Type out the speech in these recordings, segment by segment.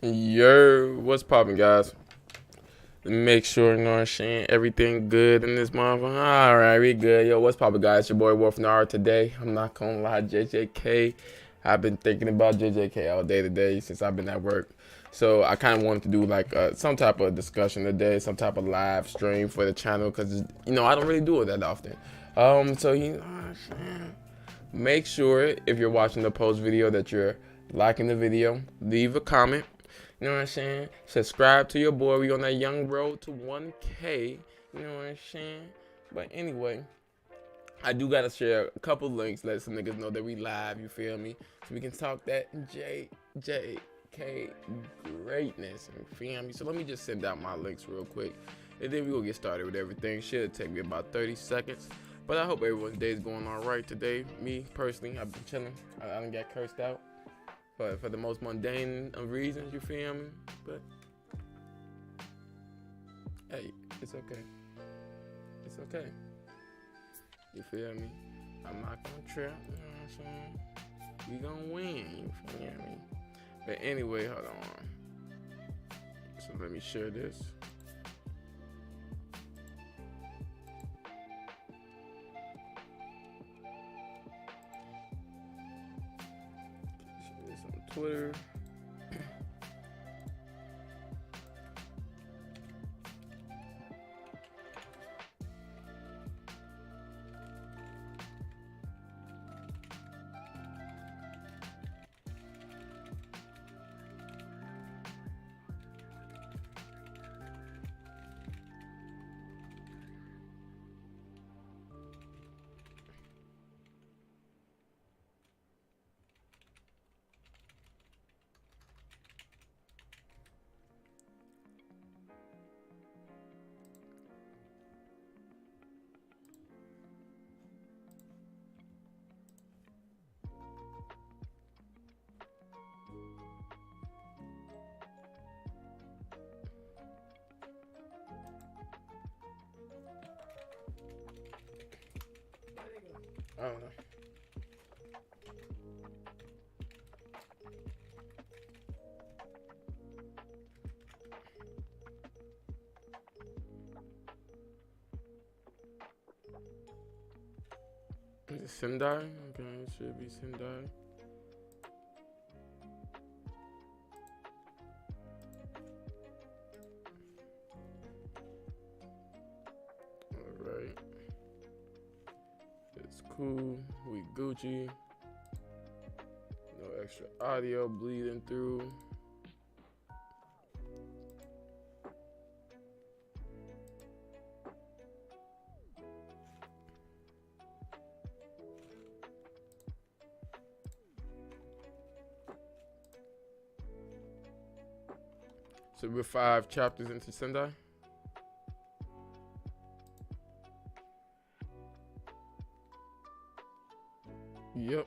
Yo, what's poppin', guys? Make sure, you know what I'm saying, everything good in this motherfucker. Alright, we good. Yo, what's poppin', guys? Your boy Wolf Nara today. I'm not gonna lie, JJK. I've been thinking about JJK all day today since I've been at work. So I kind of wanted to do like some type of discussion today, some type of live stream for the channel because, I don't really do it that often. So, make sure if you're watching the post video that you're liking the video, leave a comment. You know what I'm saying? Subscribe to your boy. We on that young road to 1K. You know what I'm saying? But anyway, I do gotta share a couple links, let some niggas know that we live. You feel me? So we can talk that JJK greatness. You feel me? So let me just send out my links real quick, and then we will get started with everything. Should take me about 30 seconds. But I hope everyone's day is going all right today. Me personally, I've been chilling. I done got cursed out. For the most mundane of reasons, you feel me? But hey, it's okay. It's okay. You feel me? I'm not gonna trip, you know what I'm saying? We gonna win, you feel me? But anyway, hold on. So let me share this. Share this on Twitter. I don't know. Is it Sendai? Okay, it should be Sendai. Alright. It's cool. We Gucci. No extra audio bleeding through. So we're 5 chapters into Sendai. Yep.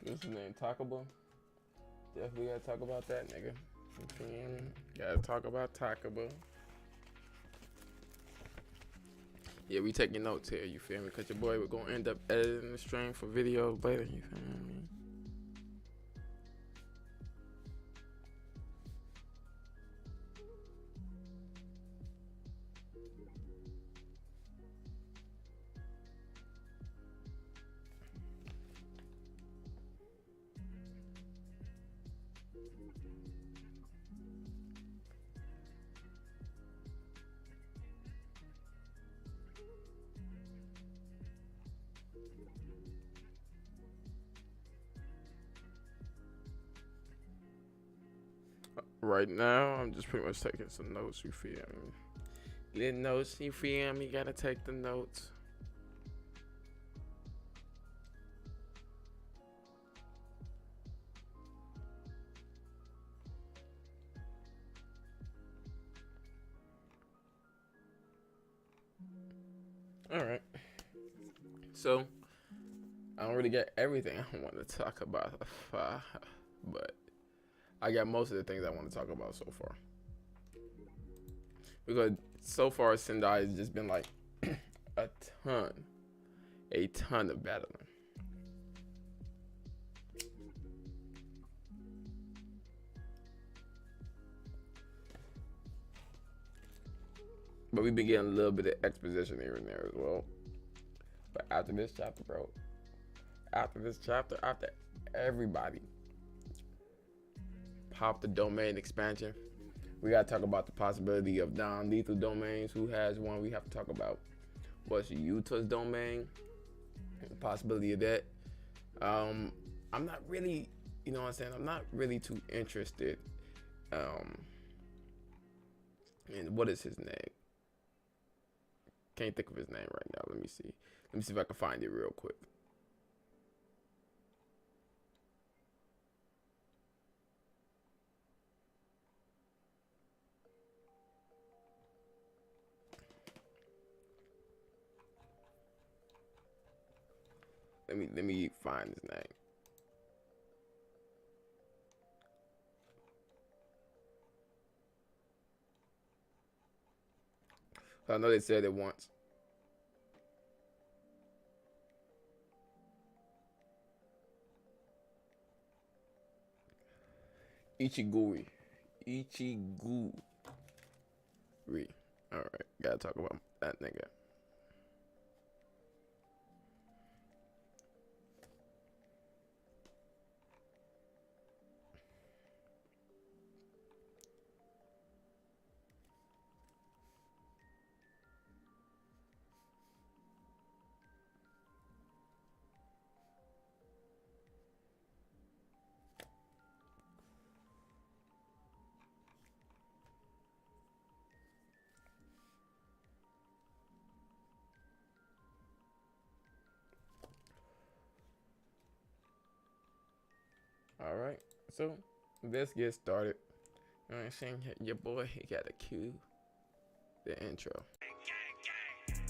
What's his name? Takaba? Definitely gotta talk about that nigga. You feel me? Gotta talk about Takaba. Yeah, we taking notes here, you feel me? Cause your boy, we're gonna end up editing the stream for videos later, you feel me? right now. I'm just pretty much taking some notes, you feel me? Little notes, you feel me? You gotta take the notes. Alright. So, I don't really get everything I want to talk about, but I got most of the things I want to talk about so far. Because so far, Sendai has just been like a ton of battling. But we've been getting a little bit of exposition here and there as well. But after this chapter, bro, after everybody popped the domain expansion, we gotta talk about the possibility of non-lethal domains. Who has one? We have to talk about what's Yuta's domain, the possibility of that. I'm not really, you know what I'm saying? I'm not really too interested in what is his name. Can't think of his name right now. Let me see if I can find it real quick. Let me find his name. I know they said it once. Ichiguri. Alright, gotta talk about that nigga. All right, so let's get started. You know what I'm saying? Your boy, he got a cue the intro.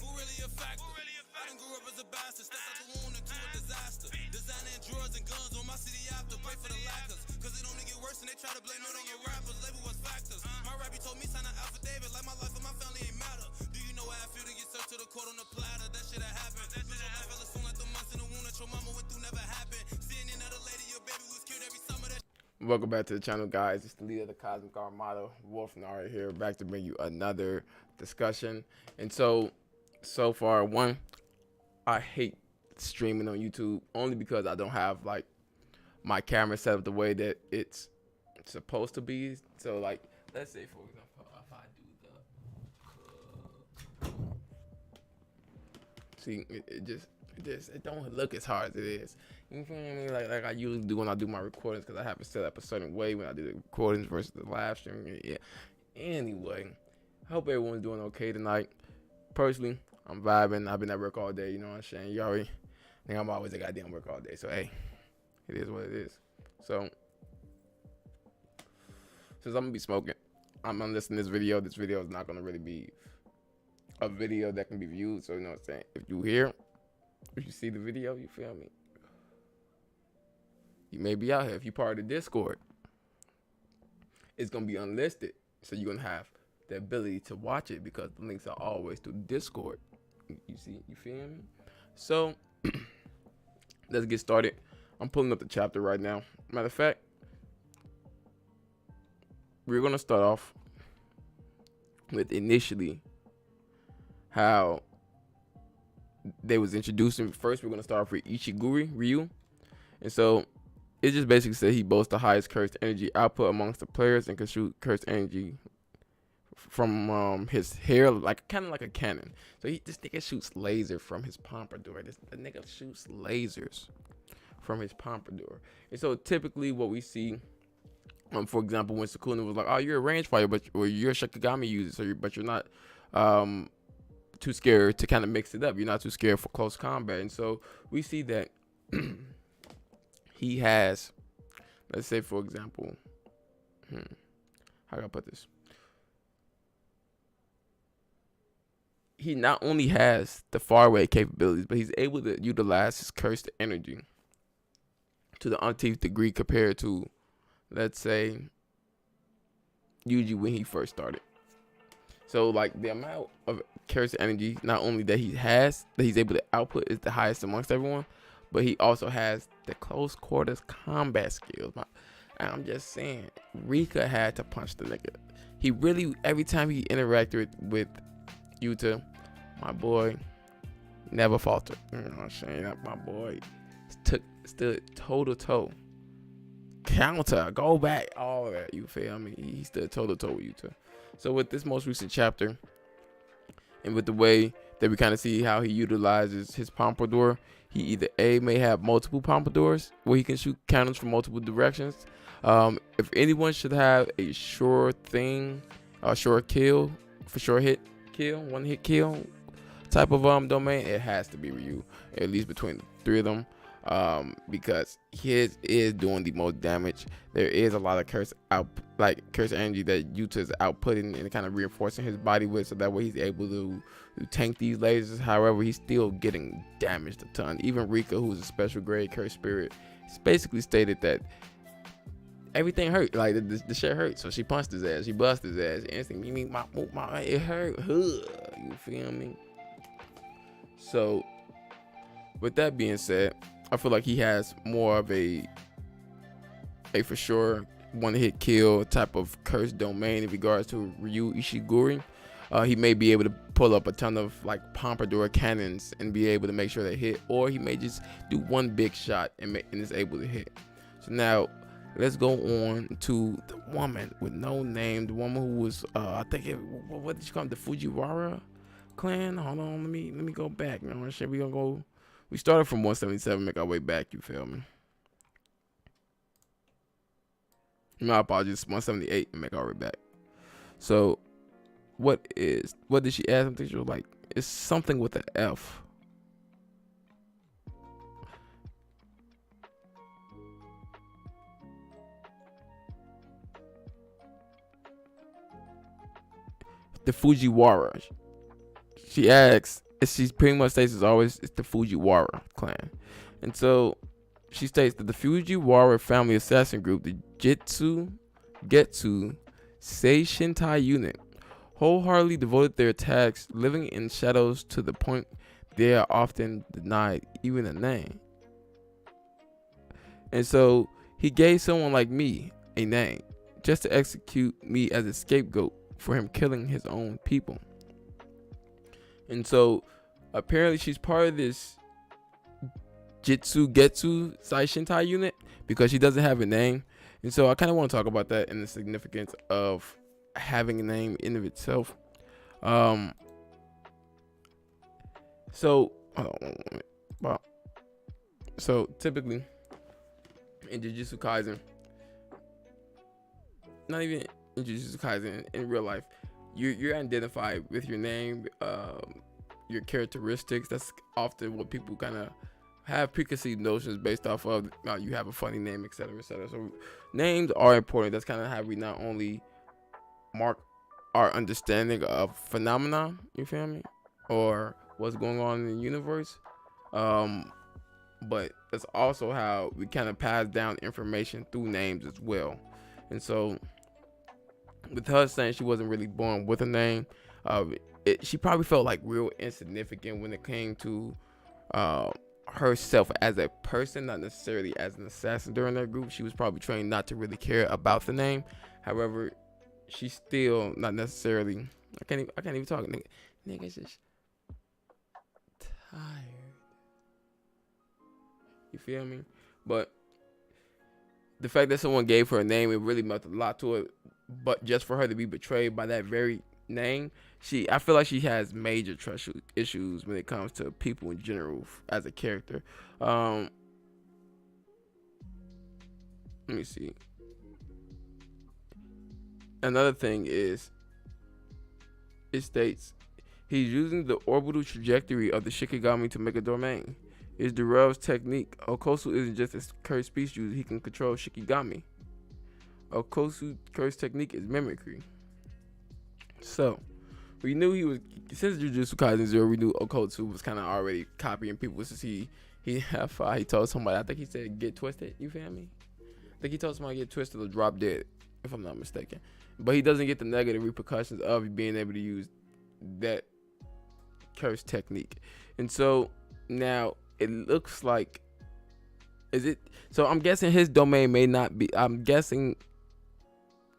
Who really a factor? I done grew up as a bastard, stepped out the womb into a disaster. Designing drugs and guns on my city after, pray for the lackers. Cause it only get worse and they try to blame it on your rappers. Label was factors. My rabbi told me sign an affidavit like my life and my family ain't matter. Do you know how I feel to get served to the court on the platter? That shit that happened. Lose your life fella soon like the months in the wound that your mama went through never happened. Seeing another lady, your baby was killed every summer. That Welcome back to the channel, guys. It's the leader of the Cosmic Armada, Wolf Nara here, back to bring you another discussion. And so far, one, I hate streaming on YouTube only because I don't have like my camera set up the way that it's supposed to be. So like, let's say for example, if I do the see, it don't look as hard as it is. You feel me? Like I usually do when I do my recordings, because I have it set up a certain way when I do the recordings versus the live stream. Yeah. Anyway, I hope everyone's doing okay tonight. Personally, I'm vibing. I've been at work all day. You know what I'm saying? You already think I'm always at goddamn work all day. So hey, it is what it is. So since I'm gonna be smoking, I'm gonna listen to this video. This video is not gonna really be a video that can be viewed. So you know what I'm saying? If you see the video, you feel me? You may be out here. If you're part of the Discord, it's going to be unlisted. So you're going to have the ability to watch it because the links are always through Discord. You see? You feel me? So let's get started. I'm pulling up the chapter right now. Matter of fact, we're going to start off with initially how they was introducing. First, we're going to start off with Ichiguri Ryu. And so it just basically said he boasts the highest cursed energy output amongst the players and can shoot cursed energy from his hair, like kind of like a cannon. So this nigga shoots laser from his pompadour. The nigga shoots lasers from his pompadour. And so typically what we see For example, when Sukuna was like, "Oh, you're a range fighter, or you're a Shikigami user, but you're not too scared to kind of mix it up. You're not too scared for close combat." And so we see that he has, let's say, for example, how can I put this? He not only has the far away capabilities, but he's able to utilize his cursed energy to the umpteenth degree compared to, let's say, Yuji when he first started. So like the amount of cursed energy, not only that he has, that he's able to output, is the highest amongst everyone, but he also has the close quarters combat skills. And I'm just saying, Rika had to punch the nigga. He really, every time he interacted with Yuta, my boy never faltered. You know what I'm saying? That my boy stood toe to toe, counter, go back, all of that. You feel me? He stood toe to toe with Yuta. So with this most recent chapter, and with the way that we kind of see how he utilizes his pompadour, he either may have multiple pompadours where he can shoot cannons from multiple directions. If anyone should have a sure thing, sure kill, for sure hit kill, one hit kill type of domain, it has to be Ryu, at least between the three of them, because his is doing the most damage. There is a lot of curse energy that Yuta is outputting and kind of reinforcing his body with, so that way he's able to tank these lasers. However, he's still getting damaged a ton. Even Rika, who's a special grade curse spirit, basically stated that everything hurt, like the shit hurt. So she punched his ass, she busted his ass instantly. You mean it hurt? You feel me? So with that being said, I feel like he has more of a for sure one hit kill type of curse domain in regards to Ryu Ishiguri. He may be able to pull up a ton of like pompadour cannons and be able to make sure they hit, or he may just do one big shot and is able to hit. So now let's go on to the woman with no name, the woman who was I think what did she call it, the Fujiwara clan? Hold on, let me go back. You know what I'm saying? We started from 177, make our way back, you feel me? My apologies, 178 and make our way back. So what did she ask? I think she was like, it's something with an F. The Fujiwara. She asks, she pretty much states it's the Fujiwara clan. And so she states that the Fujiwara family assassin group, the Getsu Seishintai unit, wholeheartedly devoted their attacks, living in shadows to the point they are often denied even a name. And so he gave someone like me a name just to execute me as a scapegoat for him killing his own people. And so apparently she's part of this Getsu Seishintai unit because she doesn't have a name. And so I kind of want to talk about that and the significance of having a name in of itself. So typically in Jujutsu Kaisen, not even in Jujutsu Kaisen, in real life, you're identified with your name, your characteristics. That's often what people kind of have preconceived notions based off of. You have a funny name, etc., etc. So names are important. That's kind of how we not only mark our understanding of phenomena, you feel me, or what's going on in the universe, but that's also how we kind of pass down information through names as well. And so with her saying she wasn't really born with a name, she probably felt like real insignificant when it came to herself as a person, not necessarily as an assassin during that group. She was probably trained not to really care about the name. However, she's still not necessarily, I can't even talk, nigga's just tired, you feel me? But the fact that someone gave her a name, it really meant a lot to it. But just for her to be betrayed by that very name, I feel like she has major trust issues when it comes to people in general as a character. Let me see. another thing is, it states he's using the orbital trajectory of the Shikigami to make a domain. It's Darrell's technique. Okkotsu isn't just a cursed speech user, he can control Shikigami. Okkotsu's curse technique is mimicry. So, we knew he was, since Jujutsu Kaisen 0, we knew Okkotsu was kind of already copying people since he told somebody, I think he said, get twisted, you feel me? I think he told somebody to get twisted or drop dead, if I'm not mistaken. But he doesn't get the negative repercussions of being able to use that curse technique. And so, now, it looks like, so I'm guessing his domain may not be, I'm guessing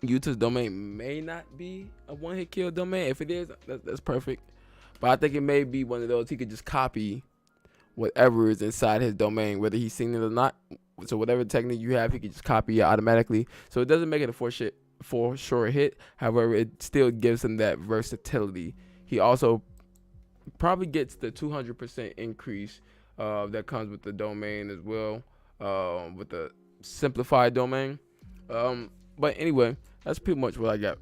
Yuta's domain may not be a one-hit kill domain. If it is, that's perfect. But I think it may be one of those he could just copy whatever is inside his domain, whether he's seen it or not. So whatever technique you have, he can just copy it automatically. So it doesn't make it a for sure hit. However, it still gives him that versatility. He also probably gets the 200% increase that comes with the domain as well, with the simplified domain. But anyway, that's pretty much what I got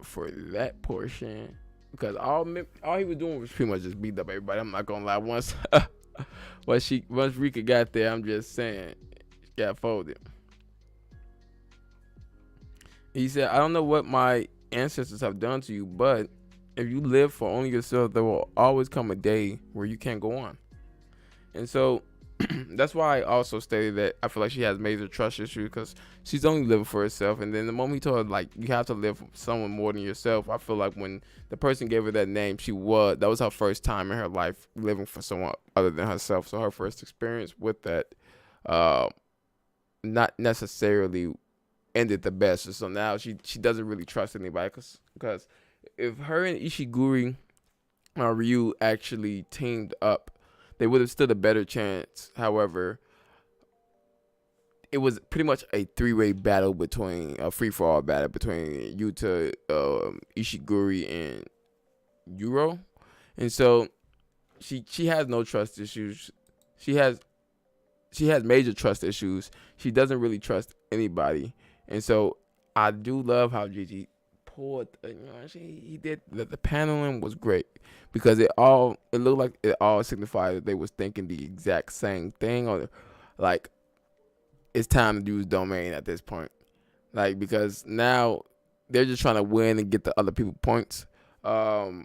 for that portion. Because all he was doing was pretty much just beat up everybody. I'm not gonna lie. Once Rika got there, I'm just saying, she got folded. He said, I don't know what my ancestors have done to you, but if you live for only yourself, there will always come a day where you can't go on. And so that's why I also stated that I feel like she has major trust issues, because she's only living for herself. And then the moment he told her, like, you have to live for someone more than yourself, I feel like when the person gave her that name, that was her first time in her life living for someone other than herself. So her first experience with that not necessarily ended the best. So now she doesn't really trust anybody, because if her and Ishiguro Ryu actually teamed up, they would have stood a better chance. However, it was pretty much a three-way battle, a free-for-all battle between Yuta, Ishiguro, and Yuro. And so she has no trust issues. She has major trust issues. She doesn't really trust anybody. And so I do love how Gigi pulled, he did the paneling was great, because it looked like it all signified that they was thinking the exact same thing, or like it's time to use domain at this point, like, because now they're just trying to win and get the other people points, or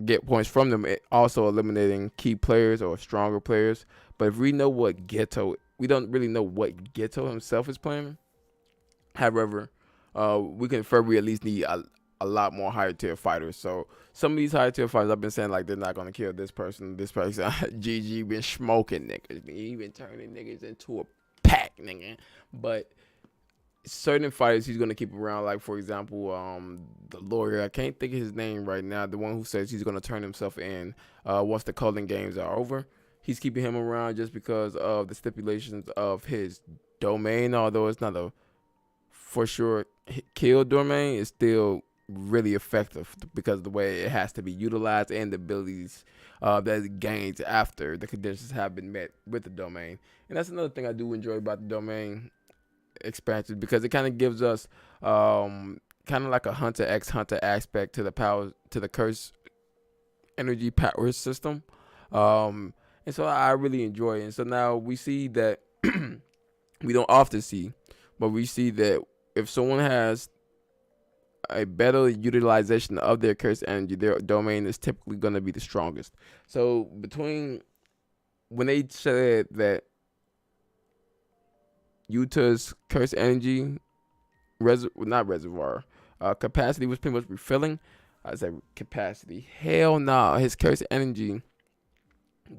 get points from them. It also eliminating key players or stronger players. But if we know what Geto, we don't really know what Geto himself is playing. However, we can infer we at least need a lot more higher tier fighters. So some of these higher tier fighters, I've been saying, like, they're not gonna kill this person. GG been smoking niggas. He been turning niggas into a pack, nigga. But certain fighters he's gonna keep around, like, for example, the lawyer, I can't think of his name right now, the one who says he's gonna turn himself in once the culling games are over. He's keeping him around just because of the stipulations of his domain. Although it's not a for sure kill domain, is still really effective because of the way it has to be utilized and the abilities that it gains after the conditions have been met with the domain. And that's another thing I do enjoy about the domain expansion, because it kind of gives us kind of like a Hunter x Hunter aspect to the power, to the curse energy power system, and so I really enjoy it. And so now we see that we don't often see, but we see that if someone has a better utilization of their curse energy, their domain is typically going to be the strongest. So between when they said that Yuta's curse energy capacity was pretty much refilling, I said capacity. Hell no, his curse energy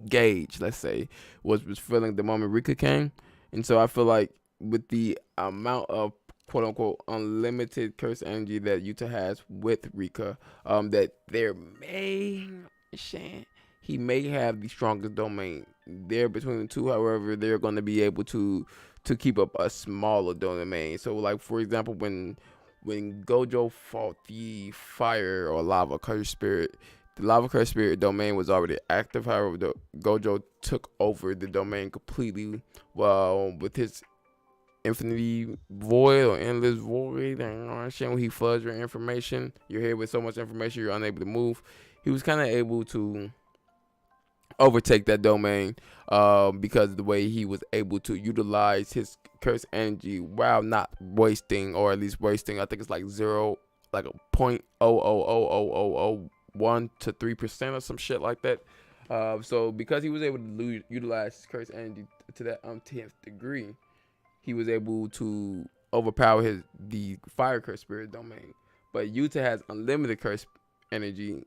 gauge, let's say, was filling the moment Rika came. And so I feel like with the amount of quote unquote unlimited curse energy that Yuta has with Rika, that he may have the strongest domain there between the two. However, they're going to be able to keep up a smaller domain. So, like, for example, when Gojo fought the fire or lava curse spirit, the lava curse spirit domain was already active. However, Gojo took over the domain completely, with his infinity void or endless void. You know what I'm saying? When he floods your information, you're here with so much information you're unable to move. He was kind of able to overtake that domain because of the way he was able to utilize his curse energy while not wasting, or at least wasting, I think it's like like a 0.0000001 to 3% or some shit like that. So because he was able to utilize his curse energy to that 10th degree, he was able to overpower the fire curse spirit domain. But Yuta has unlimited curse energy,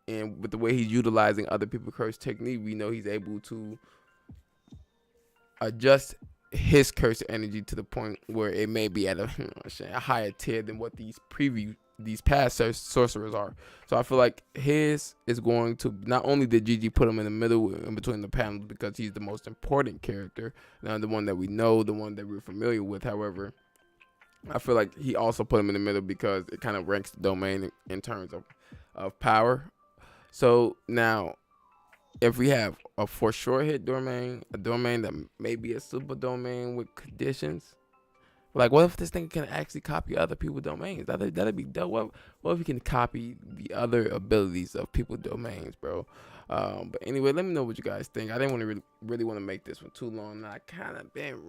and with the way he's utilizing other people's curse technique, we know he's able to adjust his curse energy to the point where it may be at a higher tier than what these past sorcerers are. So I feel like his is going to, not only did Gigi put him in the middle in between the panels because he's the most important character, now the one that we know, the one that we're familiar with. However, I feel like he also put him in the middle because it kind of ranks the domain in terms of power. So now, if we have a for sure hit domain, a domain that may be a super domain with conditions, like what if this thing can actually copy other people's domains? That'd be dope. What if we can copy the other abilities of people's domains, bro? But anyway, let me know what you guys think. I didn't want to really want to make this one too long. I kind of been